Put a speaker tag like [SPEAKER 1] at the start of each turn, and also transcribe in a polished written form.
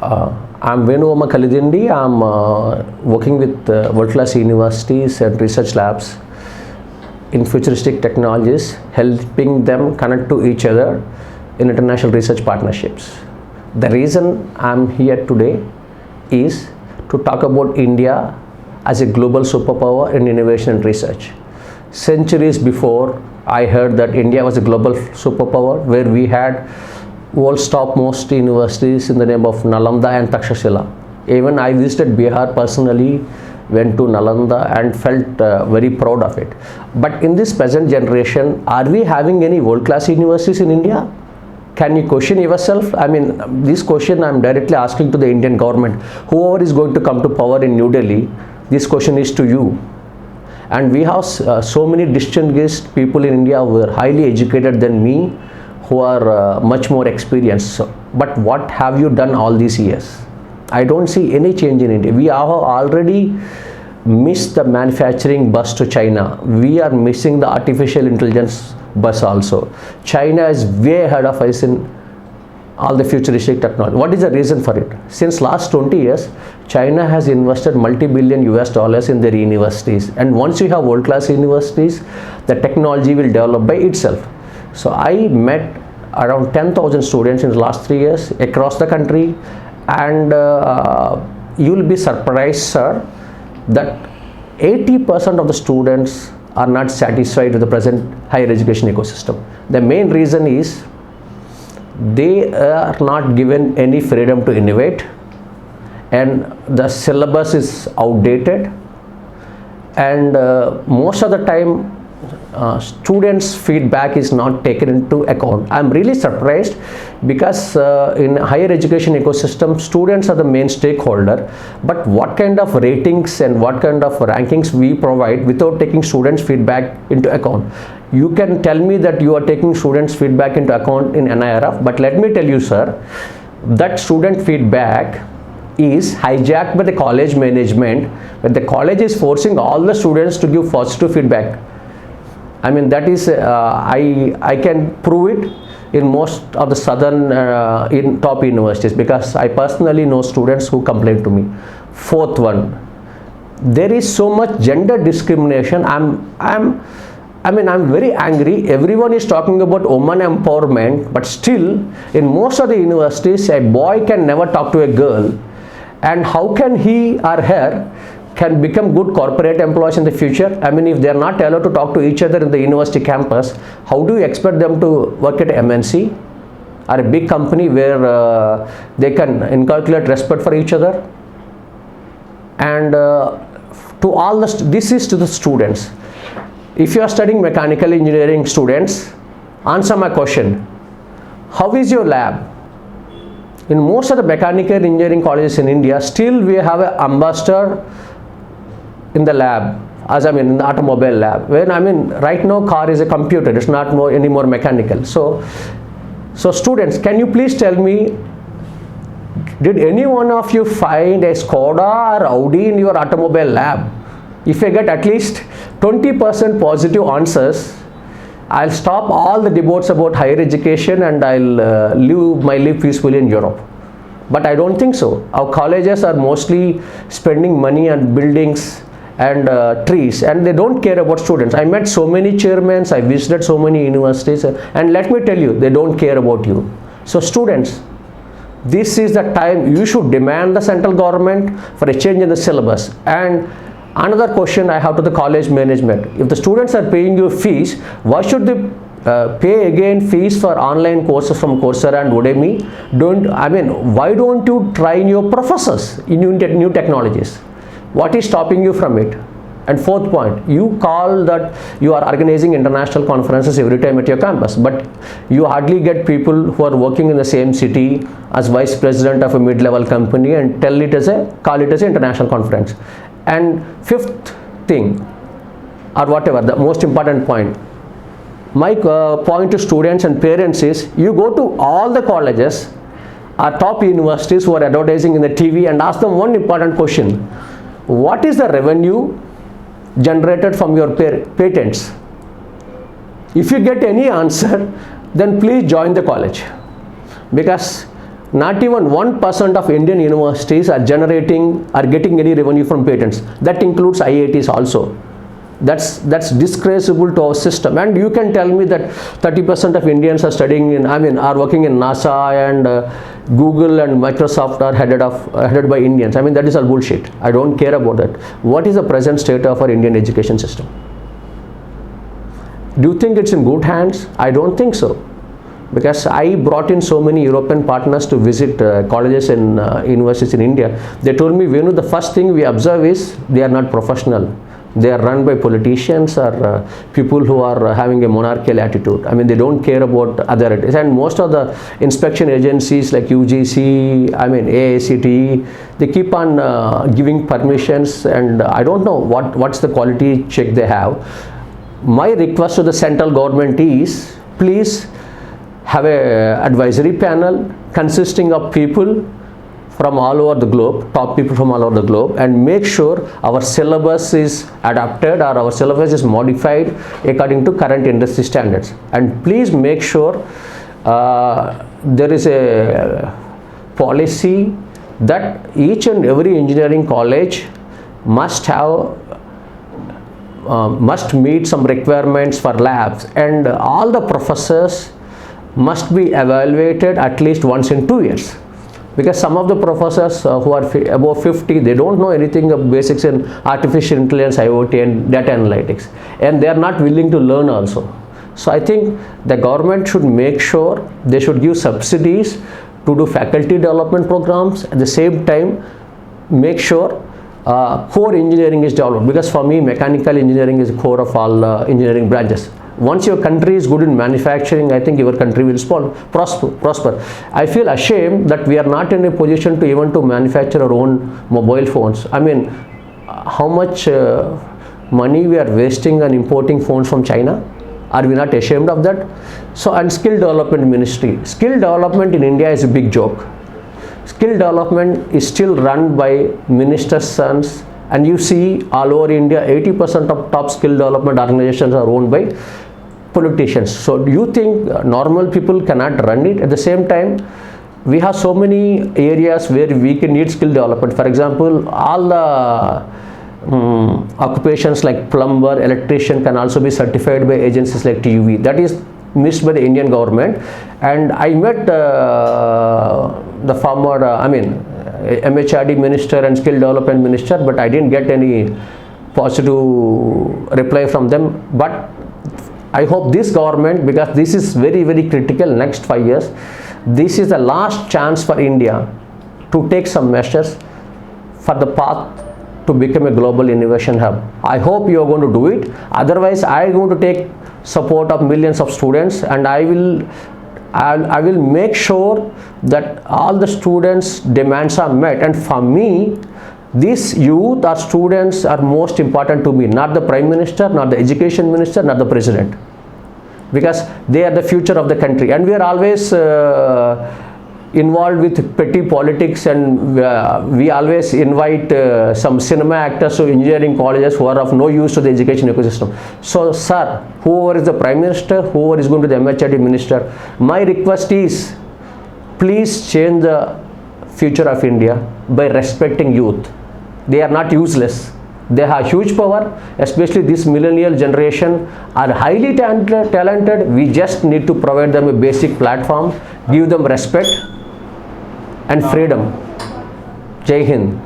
[SPEAKER 1] I'm Venu Varma Kalidindi. I'm working with world-class universities and research labs in futuristic technologies, helping them connect to each other in international research partnerships. The reason I'm here today is to talk about India as a global superpower in innovation and research. Centuries before, I heard that India was a global superpower where we had world's topmost universities in the name of Nalanda and Takshashila. Even I visited Bihar personally, went to Nalanda and felt very proud of it. But in this present generation, are we having any world-class universities in India? Can you question yourself? I mean, this question I'm directly asking to the Indian government. Whoever is going to come to power in New Delhi, this question is to you. And we have so many distinguished people in India who are highly educated than me, who are much more experienced. But what have you done all these years? I don't see any change in India. We have already missed the manufacturing bus to China. We are missing the artificial intelligence bus also. China is way ahead of us in all the futuristic technology. What is the reason for it? Since last 20 years, China has invested multi-billion US in their universities. And once you have world-class universities, the technology will develop by itself. So I met around 10,000 students in the last 3 years across the country, and you will be surprised, sir, that 80% of the students are not satisfied with the present higher education ecosystem. The main reason is they are not given any freedom to innovate, and the syllabus is outdated, and most of the time students' feedback is not taken into account. I'm really surprised because in higher education ecosystem, students are the main stakeholder, but what kind of ratings and what kind of rankings we provide without taking students' feedback into account. You can tell me that you are taking students' feedback into account in NIRF, but let me tell you, sir, that student feedback is hijacked by the college management, when the college is forcing all the students to give positive feedback. I mean, that is, I can prove it in most of the southern in top universities, because I personally know students who complain to me. Fourth one, there is so much gender discrimination. I'm very angry. Everyone is talking about woman empowerment, but still in most of the universities, a boy can never talk to a girl. And how can he or her can become good corporate employees in the future? I mean, if they are not allowed to talk to each other in the university campus, how do you expect them to work at MNC or a big company where they can inculcate respect for each other? And to all this is to the students. If you are studying mechanical engineering, students, answer my question. How is your lab? In most of the mechanical engineering colleges in India, still we have an ambassador in the lab, as I mean in the automobile lab. When I mean right now car is a computer, it's not any more mechanical. So students, can you please tell me, did any one of you find a Scholor or Audi in your automobile lab? If I get at least 20% positive answers, I'll stop all the debates about higher education and I'll live peacefully in Europe. But I don't think so. Our colleges are mostly spending money on buildings and trees, and they don't care about students. I met so many chairmen, I visited so many universities, and let me tell you, they don't care about you. So students, this is the time you should demand the central government for a change in the syllabus. And another question I have to the college management: if the students are paying you fees, why should they pay again fees for online courses from Coursera and Udemy? Why don't you train your professors in new technologies? What is stopping you from it? And fourth point, you call that you are organizing international conferences every time at your campus, but you hardly get people who are working in the same city as vice president of a mid-level company and call it as an international conference. And fifth thing, or whatever, the most important point, my point to students and parents is, you go to all the colleges or top universities who are advertising in the TV and ask them one important question: what is the revenue generated from your patents? If you get any answer, then please join the college, because not even 1% of Indian universities are getting any revenue from patents. That includes IITs also. That's disgraceful to our system. And you can tell me that 30% of Indians are studying in, are working in NASA, and Google and Microsoft are headed by Indians. That is all bullshit. I don't care about that. What is the present state of our Indian education system? Do you think it's in good hands? I don't think so. Because I brought in so many European partners to visit colleges and universities in India. They told me, Venu, the first thing we observe is they are not professional. They are run by politicians or people who are having a monarchical attitude. They don't care about authorities. And most of the inspection agencies like UGC, AICTE, they keep on giving permissions, and I don't know what's the quality check they have. My request to the central government is, please have a advisory panel consisting of people from all over the globe, top people from all over the globe, and make sure our syllabus is adapted or our syllabus is modified according to current industry standards. And please make sure there is a policy that each and every engineering college must meet some requirements for labs, and all the professors must be evaluated at least once in 2 years. Because some of the professors who are above 50, they don't know anything of basics in artificial intelligence, IoT and data analytics, and they are not willing to learn also. So I think the government should make sure they should give subsidies to do faculty development programs, at the same time make sure core engineering is developed, because for me mechanical engineering is the core of all engineering branches. Once your country is good in manufacturing, I think your country will prosper. I feel ashamed that we are not in a position to even to manufacture our own mobile phones. How much money we are wasting on importing phones from China? Are we not ashamed of that? So, and skill development ministry. Skill development in India is a big joke. Skill development is still run by ministers' sons, and you see all over India 80% of top skill development organizations are owned by politicians. So do you think normal people cannot run it? At the same time, we have so many areas where we can need skill development. For example, all the occupations like plumber, electrician can also be certified by agencies like TUV. That is missed by the Indian government. And I met the former MHRD minister and skill development minister, but I didn't get any positive reply from them. But I hope this government, because this is very, very critical next 5 years, this is the last chance for India to take some measures for the path to become a global innovation hub. I hope you are going to do it. Otherwise, I am going to take support of millions of students, and I will make sure that all the students' demands are met. And for me, these youth or students are most important to me, not the Prime Minister, not the Education Minister, not the President, because they are the future of the country. And we are always involved with petty politics, and we always invite some cinema actors to engineering colleges who are of no use to the education ecosystem. So sir, whoever is the Prime Minister, whoever is going to the MHRD Minister, my request is, please change the future of India by respecting youth. They are not useless. They have huge power, especially this millennial generation are highly talented. We just need to provide them a basic platform, give them respect and freedom. Jai Hind.